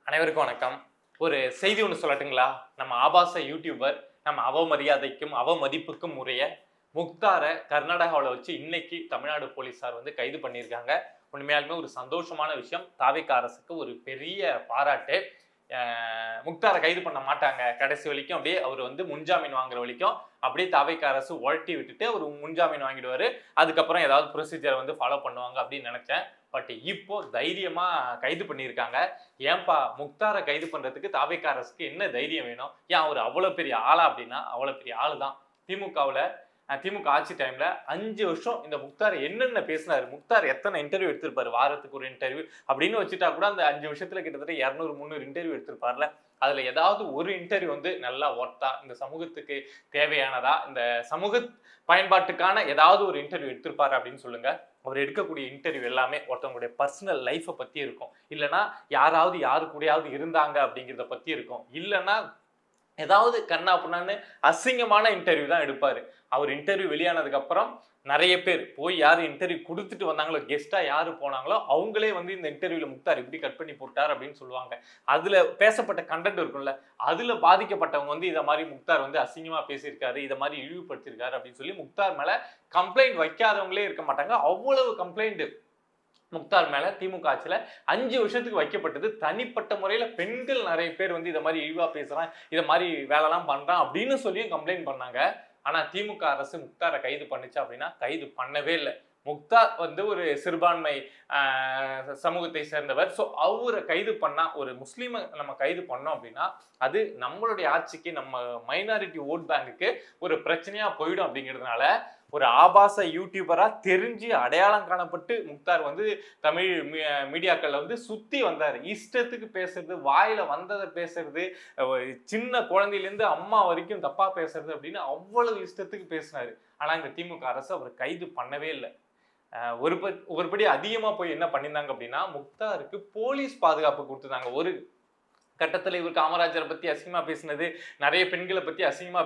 அனைவருக்கும் வணக்கம். ஒரு செய்தி ஒன்று சொல்லட்டுங்களா? நம்ம ஆபாச யூடியூபர், நம்ம அவமரியாதைக்கும் அவமதிப்புக்கும் உரிய முக்தார கர்நாடகாவில் வச்சு இன்னைக்கு தமிழ்நாடு போலீசார் வந்து கைது பண்ணியிருக்காங்க. உண்மையாலுமே ஒரு சந்தோஷமான விஷயம். தாவேகா அரசுக்கு ஒரு பெரிய பாராட்டு. முக்தாரை கைது பண்ண மாட்டாங்க கடைசி வரைக்கும், அப்படியே அவர் வந்து முன்ஜாமீன் வாங்குற வரைக்கும் அப்படியே தாவேகா அரசு உழட்டி விட்டுட்டு அவர் முன்ஜாமீன் வாங்கிடுவாரு. அதுக்கப்புறம் ஏதாவது ப்ரொசீஜரை வந்து ஃபாலோ பண்ணுவாங்க அப்படின்னு நினைச்சேன். பட் இப்போ தைரியமா கைது பண்ணியிருக்காங்க. ஏன்பா முக்தாரை கைது பண்றதுக்கு தாவேகா அரசுக்கு என்ன தைரியம் வேணும்? ஏன் அவர் அவ்வளவு பெரிய ஆளா? அப்படின்னா அவ்வளவு பெரிய ஆளு தான். திமுக ஆட்சி டைம்ல 5 வருஷம் இந்த முக்தார் என்னென்ன பேசினாரு, முக்தார் எத்தனை இன்டர்வியூ எடுத்திருப்பாரு, வாரத்துக்கு ஒரு இன்டர்வியூ அப்படின்னு வச்சுட்டா கூட அந்த 5 வருஷத்துல கிட்டத்தட்ட 200 300 இன்டர்வியூ எடுத்திருப்பார்ல. அதுல ஏதாவது ஒரு இன்டர்வியூ வந்து நல்லா ஒர்த்தா, இந்த சமூகத்துக்கு தேவையானதா, இந்த சமூக பயன்பாட்டுக்கான ஏதாவது ஒரு இன்டர்வியூ எடுத்திருப்பாரு அப்படின்னு சொல்லுங்க. அவர் எடுக்கக்கூடிய இன்டர்வியூ எல்லாமே ஒருத்தவங்களுடைய பர்சனல் லைஃப்பை பத்தி இருக்கும், இல்லைன்னா யாராவது யாரு கூடயாவது இருந்தாங்க அப்படிங்கிறத பத்தி இருக்கும், இல்லைன்னா ஏதாவது கண்ணா புண்ணான்னு அசிங்கமான இன்டர்வியூ தான் எடுப்பாரு. அவர் இன்டர்வியூ வெளியானதுக்கு அப்புறம் நிறைய பேர் போய் யாரு இன்டர்வியூ கொடுத்துட்டு வந்தாங்களோ, கெஸ்டா யாரு போனாங்களோ அவங்களே வந்து இந்த இன்டர்வியூல முக்தார் இப்படி கட் பண்ணி போட்டார் அப்படின்னு சொல்லுவாங்க. அதுல பேசப்பட்ட கண்டென்ட் இருக்கும்ல, அதுல பாதிக்கப்பட்டவங்க வந்து இதை மாதிரி முக்தார் வந்து அசிங்கமா பேசியிருக்காரு, இதை மாதிரி இழிவுபடுத்திருக்காரு அப்படின்னு சொல்லி முக்தார் மேல கம்ப்ளைண்ட் வைக்காதவங்களே இருக்க மாட்டாங்க. அவ்வளவு கம்ப்ளைண்ட் முக்தார் மேல திமுக ஆட்சியில 5 வருஷத்துக்கு வைக்கப்பட்டது. தனிப்பட்ட முறையில பெண்கள் நிறைய பேர் வந்து இதை மாதிரி இழிவா பேசுறான், இதை மாதிரி வேலைலாம் பண்றான் அப்படின்னு சொல்லியும் கம்ப்ளைண்ட் பண்ணாங்க. ஆனா திமுக அரசு முக்தாரை கைது பண்ணுச்சு அப்படின்னா கைது பண்ணவே இல்லை. முக்தார் வந்து ஒரு சிறுபான்மை சமூகத்தை சேர்ந்தவர். ஸோ அவரை கைது பண்ணா, ஒரு முஸ்லீமை நம்ம கைது பண்ணோம் அப்படின்னா அது நம்மளுடைய ஆட்சிக்கு, நம்ம மைனாரிட்டி ஓட் பேங்குக்கு ஒரு பிரச்சனையா போயிடும். அப்படிங்கிறதுனால ஒரு ஆபாச யூடியூபரா தெரிஞ்சு அடையாளம் காணப்பட்டு முக்தார் வந்து தமிழ் மீடியாக்கள்ல வந்து சுத்தி வந்தாரு. இஷ்டத்துக்கு பேசுறது, வாயில வந்ததை பேசுறது, சின்ன குழந்தையிலேருந்து அம்மா வரைக்கும் தப்பா பேசுறது அப்படின்னு அவ்வளவு இஷ்டத்துக்கு பேசினாரு. ஆனா இந்த திமுக அரசு அவர் கைது பண்ணவே இல்லை. ஒருபடி அதிகமா போய் என்ன பண்ணியிருந்தாங்க அப்படின்னா, முக்தாருக்கு போலீஸ் பாதுகாப்பு கொடுத்துருந்தாங்க. ஒரு கட்டத்தில் இவர் காமராஜரை பத்தி அசிங்கமா பேசினது, நிறைய பெண்களை பத்தி அசிங்கமா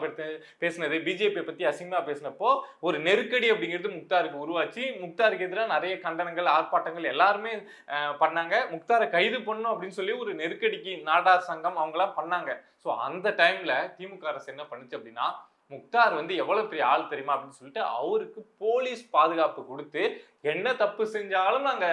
பேசினது, பிஜேபியை பத்தி அசிங்கமா பேசினப்போ ஒரு நெருக்கடி அப்படிங்கிறது முக்தாருக்கு உருவாச்சு. முக்தாருக்கு எதிராக நிறைய கண்டனங்கள், ஆர்ப்பாட்டங்கள் எல்லாருமே பண்ணாங்க. முக்தாரை கைது பண்ணணும் அப்படின்னு சொல்லி ஒரு நெருக்கடிக்கு நாடார் சங்கம் அவங்கலாம் பண்ணாங்க. ஸோ அந்த டைம்ல திமுக அரசு என்ன பண்ணுச்சு அப்படின்னா, முக்தார் வந்து எவ்வளவு பெரிய ஆள் தெரியுமா அப்படின்னு சொல்லிட்டு அவருக்கு போலீஸ் பாதுகாப்பு கொடுத்து என்ன தப்பு செஞ்சாலும் நாங்க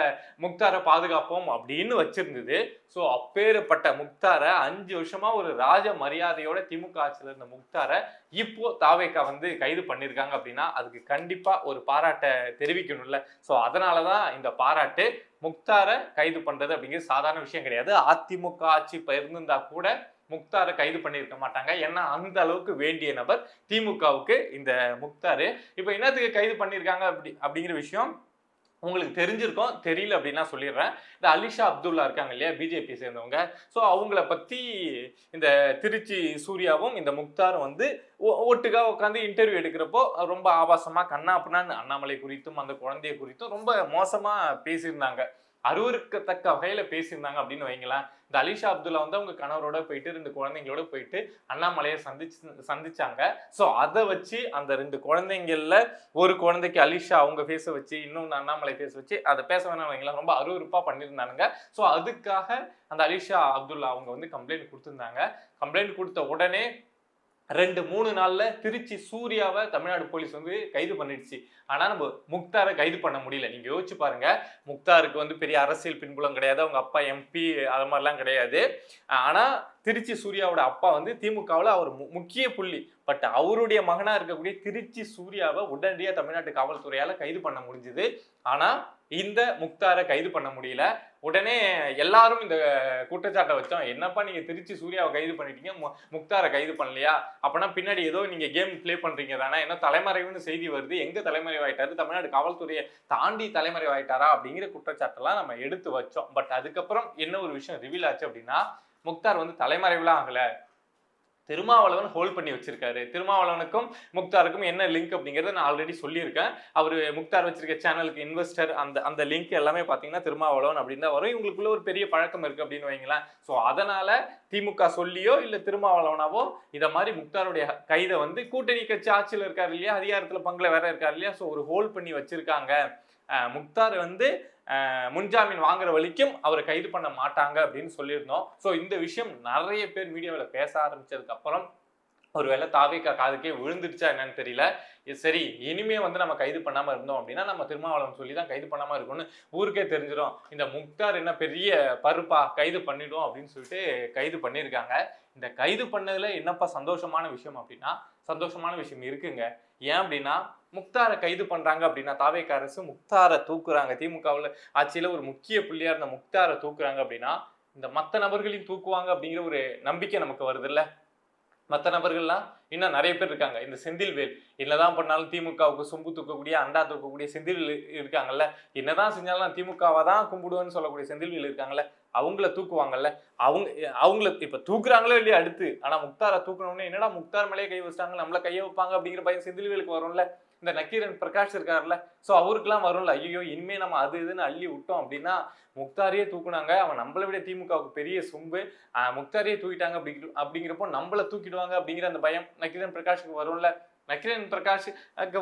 முக்தாரை பாதுகாப்போம் அப்படின்னு வச்சிருந்தது. ஸோ அப்பேற்பட்ட முக்தாரை 5 வருஷமா ஒரு ராஜ மரியாதையோட திமுக ஆட்சியில் இருந்த முக்தாரை இப்போ தாவேகா வந்து கைது பண்ணியிருக்காங்க அப்படின்னா அதுக்கு கண்டிப்பா ஒரு பாராட்டை தெரிவிக்கணும்ல. ஸோ அதனாலதான் இந்த பாராட்டு. முக்தாரை கைது பண்றது அப்படிங்கிறது சாதாரண விஷயம் கிடையாது. அதிமுக ஆட்சி இருந்திருந்தா கூட முக்தாரை கைது பண்ணியிருக்க மாட்டாங்க. ஏன்னா அந்த அளவுக்கு வேண்டிய நபர் திமுகவுக்கு இந்த முக்தாரு. இப்போ என்னத்துக்கு கைது பண்ணியிருக்காங்க அப்படிங்கிற விஷயம் உங்களுக்கு தெரிஞ்சிருக்கும். தெரியல அப்படின்னா சொல்லிடுறேன். இந்த அலிஷா அப்துல்லா இருக்காங்க இல்லையா, பிஜேபி சேர்ந்தவங்க. ஸோ அவங்கள பத்தி இந்த திருச்சி சூர்யாவும் இந்த முக்தாரும் வந்து ஒட்டுக்கா உட்காந்து இன்டர்வியூ எடுக்கிறப்போ ரொம்ப ஆபாசமா கண்ணா அப்படின்னா அண்ணாமலை குறித்தும் அந்த குழந்தைய குறித்தும் ரொம்ப மோசமா பேசியிருந்தாங்க. அருவருக்கத்தக்க வகையில பேசியிருந்தாங்க அப்படின்னு வைங்களேன். இந்த அலிஷா அப்துல்லா வந்து அவங்க கணவரோட போயிட்டு 2 குழந்தைங்களோட போயிட்டு அண்ணாமலையை சந்திச்சாங்க. ஸோ அதை வச்சு அந்த 2 குழந்தைங்கள்ல ஒரு குழந்தைக்கு அலிஷா அவங்க பேச வச்சு, இன்னொன்று அண்ணாமலை பேச வச்சு அதை பேச வேணாம் வைங்களேன், ரொம்ப அருவருப்பா பண்ணியிருந்தானுங்க. ஸோ அதுக்காக அந்த அலிஷா அப்துல்லா அவங்க வந்து கம்ப்ளைண்ட் கொடுத்துருந்தாங்க. கம்ப்ளைண்ட் கொடுத்த உடனே 2-3 நாள்ல திருச்சி சூர்யாவை தமிழ்நாடு போலீஸ் வந்து கைது பண்ணிடுச்சு. ஆனா நம்ம முக்தாரை கைது பண்ண முடியல. நீங்க யோசிச்சு பாருங்க, முக்தாருக்கு வந்து பெரிய அரசியல் பின்புலம் கிடையாது, அவங்க அப்பா எம்பி அது மாதிரிலாம் கிடையாது. ஆனா திருச்சி சூர்யாவோட அப்பா வந்து திமுகவில் அவர் முக்கிய புள்ளி. பட் அவருடைய மகனா இருக்கக்கூடிய திருச்சி சூர்யாவை உடனடியாக தமிழ்நாட்டு காவல்துறையால கைது பண்ண முடிஞ்சது. ஆனா இந்த முக்தாரை கைது பண்ண முடியல. உடனே எல்லாரும் இந்த குற்றச்சாட்டை வச்சோம், என்னப்பா நீங்க திருச்சி சூர்யாவை கைது பண்ணிட்டீங்க, முக்தாரை கைது பண்ணலையா, அப்பனா பின்னாடி ஏதோ நீங்க கேம் பிளே பண்றீங்க தானே, என்ன தலைமறைவுன்னு செய்தி வருது, எங்க தலைமறைவாயிட்டாரு, தமிழ்நாடு காவல்துறையை தாண்டி தலைமறைவாயிட்டாரா அப்படிங்கிற குற்றச்சாட்டெல்லாம் நம்ம எடுத்து வச்சோம். பட் அதுக்கப்புறம் என்ன ஒரு விஷயம் ரிவீல் ஆச்சு அப்படின்னா, முக்தார் வந்து தலைமறைவுலாம் ஆகல, திருமாவளவன் ஹோல்ட் பண்ணி வச்சிருக்காரு. திருமாவளவனுக்கும் முக்தாருக்கும் என்ன லிங்க் அப்படிங்கறத நான் ஆல்ரெடி சொல்லியிருக்கேன். அவரு முக்தார் வச்சிருக்க சேனலுக்கு இன்வெஸ்டர், அந்த லிங்க் எல்லாமே பாத்தீங்கன்னா திருமாவளவன் அப்படின்னு தான் வரும். இவங்களுக்குள்ள ஒரு பெரிய பழக்கம் இருக்கு அப்படின்னு வைங்களேன். ஸோ அதனால திமுக சொல்லியோ இல்ல திருமாவளவனாவோ இத மாதிரி முக்தாருடைய கைதை வந்து கூட்டணி கட்சி ஆட்சியில் இருக்காரு இல்லையா, அதிகாரத்துல பங்குல வேற இருக்காரு இல்லையா, ஸோ ஒரு ஹோல்ட் பண்ணி வச்சிருக்காங்க. முக்தார் வந்து முன்ஜாமீன் வாங்குற வரைக்கும் அவரை கைது பண்ண மாட்டாங்க அப்படின்னு சொல்லியிருந்தோம். ஸோ இந்த விஷயம் நிறைய பேர் மீடியாவில் பேச ஆரம்பிச்சதுக்கு அப்புறம் ஒருவேளை தாவேகா காதுக்கே விழுந்துடுச்சா என்னன்னு தெரியல. சரி இனிமே வந்து நம்ம கைது பண்ணாம இருந்தோம் அப்படின்னா நம்ம திருமாவளவன் சொல்லி தான் கைது பண்ணாம இருக்கணும்னு ஊருக்கே தெரிஞ்சிடும். இந்த முக்தார் என்ன பெரிய பருப்பா கைது பண்ணிடும் அப்படின்னு சொல்லிட்டு கைது பண்ணியிருக்காங்க. இந்த கைது பண்ணதுல என்னப்பா சந்தோஷமான விஷயம் அப்படின்னா, சந்தோஷமான விஷயம் இருக்குங்க. ஏன் அப்படின்னா முக்தாரை கைது பண்றாங்க அப்படின்னா தாவேகா அரசு முக்தாரை தூக்குறாங்க. திமுகவில் ஆட்சியில ஒரு முக்கிய புள்ளியா இருந்த முக்தாரை தூக்குறாங்க அப்படின்னா இந்த மற்ற நபர்களையும் தூக்குவாங்க அப்படிங்கிற ஒரு நம்பிக்கை நமக்கு வருது இல்ல. மற்ற நபர்கள்லாம் இன்னும் நிறைய பேர் இருக்காங்க. இந்த செந்தில்வேல் என்னதான் பண்ணாலும் திமுகவுக்கு சொம்பு தூக்கக்கூடிய அண்டா தூக்கக்கூடிய செந்தில்வேல் இருக்காங்கல்ல. என்னதான் செஞ்சாலும் திமுகவை தான் கும்பிடுவேன்னு சொல்லக்கூடிய செந்தில்வேல் இருக்காங்கல்ல, அவங்கள தூக்குவாங்கல்ல. அவங்கள இப்ப தூக்குறாங்களோ இல்லையா அடுத்து. ஆனா முக்தாரை தூக்கணும்னு என்னடா முக்தார் மேலேயே கை வச்சிட்டாங்க, நம்மள கையை வைப்பாங்க அப்படிங்கிற பயம் செந்தில்வேலுக்கு வரும்ல. இந்த நக்கீரன் பிரகாஷ் இருக்காருல்ல, ஸோ அவருக்குலாம் வரும்ல. ஐயோ இனிமே நம்ம அது இதுன்னு அள்ளி விட்டோம் அப்படின்னா முக்தாரையே தூக்குனாங்க, அவன் நம்மளை விட திமுகவுக்கு பெரிய சொம்பு, முக்தாரையே தூக்கிட்டாங்க அப்படிங்கிறப்போ நம்மள தூக்கிடுவாங்க அப்படிங்கிற அந்த பயம் நக்கீரன் பிரகாஷுக்கு வரும்ல. நக்கீரன் பிரகாஷ்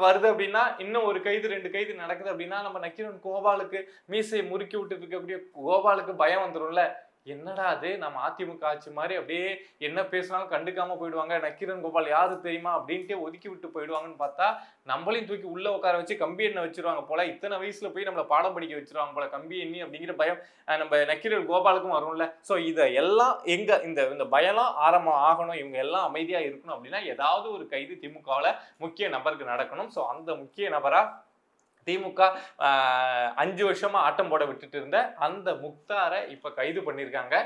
வருது அப்படின்னா இன்னும் ஒரு கைது 2 கைது நடக்குது அப்படின்னா நம்ம நக்கீரன் கோபாலுக்கு மீசையை முறுக்கி விட்டு இருக்கக்கூடிய கோபாலுக்கு பயம் வந்துடும்ல. என்னடா அது நம்ம அதிமுக ஆட்சி மாதிரி அப்படியே என்ன பேசினாலும் கண்டுக்காம போயிடுவாங்க, நக்கீரன் கோபால் யாரு தெரியுமா அப்படின்ட்டே ஒதுக்கி விட்டு போயிடுவாங்கன்னு பார்த்தா நம்மளையும் தூக்கி உள்ள உட்கார வச்சு கம்பி எண்ணெய் வச்சிருவாங்க போல. இத்தனை வயசுல போய் நம்மள பாடம் படிக்க வச்சிருவாங்க போல கம்பி எண்ணி அப்படிங்கிற பயம் நம்ம நக்கீரன் கோபாலுக்கும் வரும்ல. ஸோ இதை எல்லாம் எங்க இந்த பயம்லாம் ஆரம்பம் ஆகணும், இவங்க எல்லாம் அமைதியா இருக்கணும் அப்படின்னா ஏதாவது ஒரு கைது திமுகவில் முக்கிய நபருக்கு நடக்கணும். ஸோ அந்த முக்கிய நபரா திமுக 5 வருஷமா ஆட்டம் போட விட்டுட்டு இருந்த அந்த முக்தாரை இப்ப கைது பண்ணியிருக்காங்க.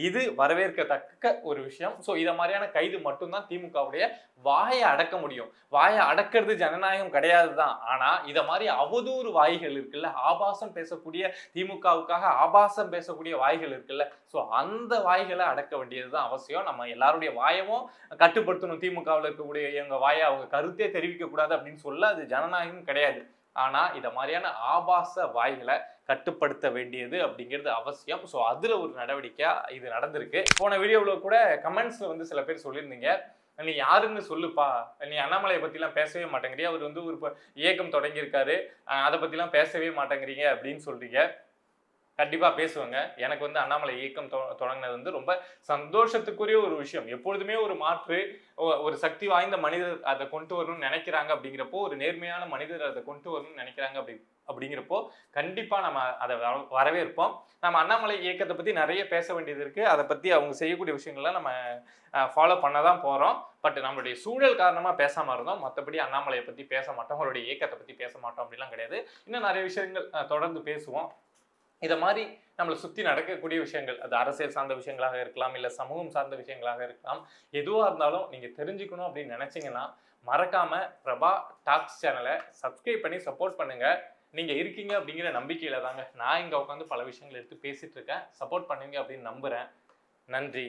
இது வரவேற்கத்தக்க ஒரு விஷயம். ஸோ இதை மாதிரியான கைது மட்டும்தான் திமுகவுடைய வாயை அடக்க முடியும். வாயை அடக்கிறது ஜனநாயகம் கிடையாது தான். ஆனா இதை மாதிரி அவதூறு வாய்கள் இருக்குல்ல, ஆபாசம் பேசக்கூடிய திமுகவுக்காக ஆபாசம் பேசக்கூடிய வாய்கள் இருக்குல்ல, ஸோ அந்த வாய்களை அடக்க வேண்டியதுதான் அவசியம். நம்ம எல்லாருடைய வாயவும் கட்டுப்படுத்தணும். திமுகவில் இருக்கக்கூடிய எங்க வாயை அவங்க கருத்தே தெரிவிக்க கூடாது அப்படின்னு சொல்ல அது ஜனநாயகம் கிடையாது. ஆனா இத மாதிரியான ஆபாச வாய்களை கட்டுப்படுத்த வேண்டியது அப்படிங்கிறது அவசியம். ஸோ அதுல ஒரு நடவடிக்கையா இது நடந்திருக்கு. போன வீடியோவில் கூட கமெண்ட்ஸ்ல வந்து சில பேர் சொல்லியிருந்தீங்க, நீ யாருன்னு சொல்லுப்பா, நீ அண்ணாமலையை பத்திலாம் பேசவே மாட்டேங்கிறீங்க, அவர் வந்து ஒரு இயக்கம் தொடங்கியிருக்காரு, அதை பத்திலாம் பேசவே மாட்டேங்கிறீங்க அப்படின்னு சொல்றீங்க. கண்டிப்பா பேசுவேங்க. எனக்கு வந்து அண்ணாமலை இயக்கம் தொடங்கினது வந்து ரொம்ப சந்தோஷத்துக்குரிய ஒரு விஷயம். எப்பொழுதுமே ஒரு மாற்று ஒரு சக்தி வாய்ந்த மனிதர் அதை கொண்டு வரணும்னு நினைக்கிறாங்க அப்படிங்கிறப்போ, ஒரு நேர்மையான மனிதர் அதை கொண்டு வரணும்னு நினைக்கிறாங்க அப்படிங்கிறப்போ கண்டிப்பா நம்ம அதை வரவேற்போம். நம்ம அண்ணாமலை இயக்கத்தை பத்தி நிறைய பேச வேண்டியது இருக்கு. அதை பத்தி அவங்க செய்யக்கூடிய விஷயங்கள்லாம் நம்ம ஃபாலோ பண்ணதான் போறோம். பட் நம்மளுடைய சூழல் காரணமா பேசாம இருந்தோம். மற்றபடி அண்ணாமலையை பத்தி பேச மாட்டோம், அவருடைய இயக்கத்தை பத்தி பேச மாட்டோம் அப்படிலாம் கிடையாது. இன்னும் நிறைய விஷயங்கள் தொடர்ந்து பேசுவோம். இதை மாதிரி நம்மளை சுற்றி நடக்கக்கூடிய விஷயங்கள், அது அரசியல் சார்ந்த விஷயங்களாக இருக்கலாம், இல்லை சமூகம் சார்ந்த விஷயங்களாக இருக்கலாம், எதுவாக இருந்தாலும் நீங்கள் தெரிஞ்சுக்கணும் அப்படின்னு நினச்சிங்கன்னா மறக்காம பிரபா டாக்ஸ் சேனலை சப்ஸ்கிரைப் பண்ணி சப்போர்ட் பண்ணுங்க. நீங்கள் இருக்கீங்க அப்படிங்கிற நம்பிக்கையில தாங்க நான் இங்கே உட்காந்து பல விஷயங்கள் எடுத்து பேசிட்டு இருக்கேன். சப்போர்ட் பண்ணுவீங்க அப்படின்னு நம்புகிறேன். நன்றி.